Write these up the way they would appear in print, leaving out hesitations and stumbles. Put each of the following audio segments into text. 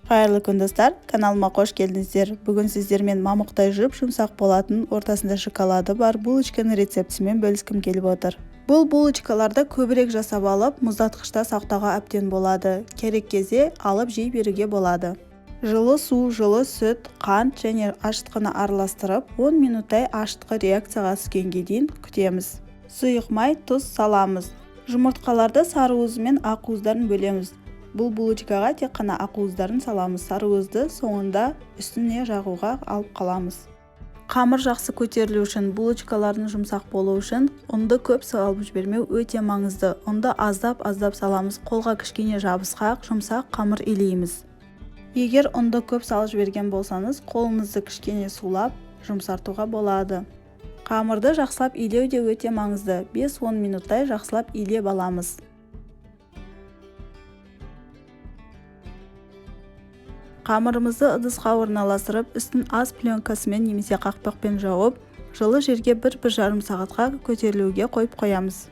Қайырлы күн достар, каналыма қош келдіңіздер. Бүгін сіздермен мамықтай жұмсақ болатын, ортасында шоколады бар булочканың рецептісімен бөліскім келіп отыр. Бұл булочкаларды көбірек жасап алып, мұздатқышта сақтауға әбден болады. Керек кезде алып жей беруге болады. Жылы су, жылы сүт, қант және ашытқыны араластырып, 10 минуттай ашытқы реакцияға түскенге дейін күтеміз. Сұйық май, тұз саламыз. Жұмыртқаларды сары уызы мен ақ уыздарын бөлеміз. Бұл булочкаға тек қана ақ уыздарын саламыз. Сары уызды соңында үстіне жағуға алып қаламыз. Қамыр жақсы көтерілу үшін, булочкалардың жұмсақ болу үшін ұнды көп салып жібермеу өте маңызды. Ұнды аздап саламыз. Қолға кішкене жабысқақ, жұмсақ қамыр илейміз. Егер ұнды көп салып жіберген болсаңыз, қолыңызды кішкене сулап, жұмсартуға болады. Қамырды жақсылап илеу де өте маңызды. 5-10 минуттай жақсылап илеп аламыз. Қамырымызды ыдысқа орналастырып, үстін аз пленкасымен немесе қақпақпен жауып, жылы жерге 1-1,5 сағатқа көтерілуге қойып қоямыз.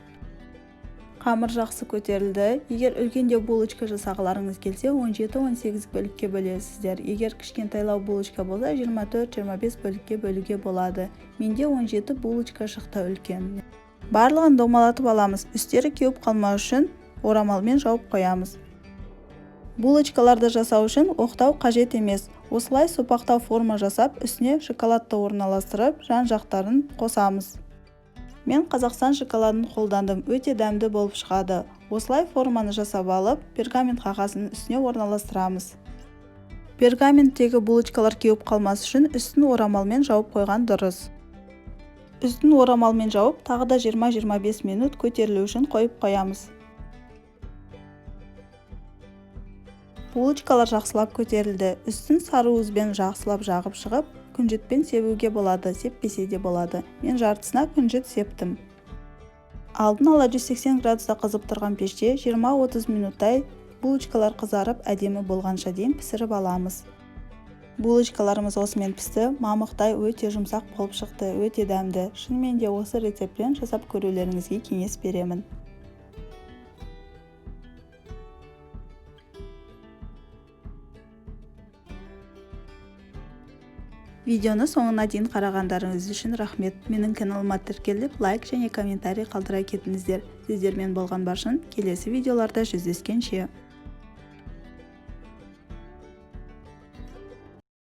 Қамыр жақсы көтерілді. Егер үлкендеу булочка жасағыларыңыз келсе, 17-18 бөлікке бөлесіздер. Егер кішкентайлау булочка болса, 24-25 бөлікке бөлуге болады. Менде 17 булочка шықты үлкен. Барлығын домалатып аламыз. Үстері кеуіп қалмау үшін орамалмен жауып қоямыз. Булочкаларды жасау үшін оқтау қажет емес. Осылай сопақтау форма жасап, үстіне шоколадты орналастырып, жан-жақтарын қосамыз. Мен Қазақстан шоколадын қолдандым, өте дәмді болып шығады. Осылай форманы жасап алып, пергамент қағазының үстіне орналастырамыз. Пергаменттегі булочкалар кеуіп қалмас үшін үстін орамалмен жауып қойған дұрыс. Үстін орамалмен жауып, тағы да 20-25 минут көтерілу үшін қойып қоямыз. Булочкалар жақсылап көтерілді. Үстін сары уызбен жақсылап жағып шығып, күнжетпен себуге болады, сеппесе де болады. Мен жартысына күнжет септім. Алдын ала 180 градуста қызып тұрған пеште 20-30 минуттай булочкалар қызарып, әдемі болғанша дейін пісіріп аламыз. Булочкаларымыз осымен пісті, мамықтай өте жұмсақ болып шықты, өте дәмді. Шынымен де осы рецептпен жасап көрулеріңізге кеңес беремін. Видеоны соңына дейін қарағандарыңыз үшін рахмет. Менің каналыма тіркеліп, лайк және комментарий қалдыра кетіңіздер. Сіздермен болған баршын келесі видеоларда жүздескенше.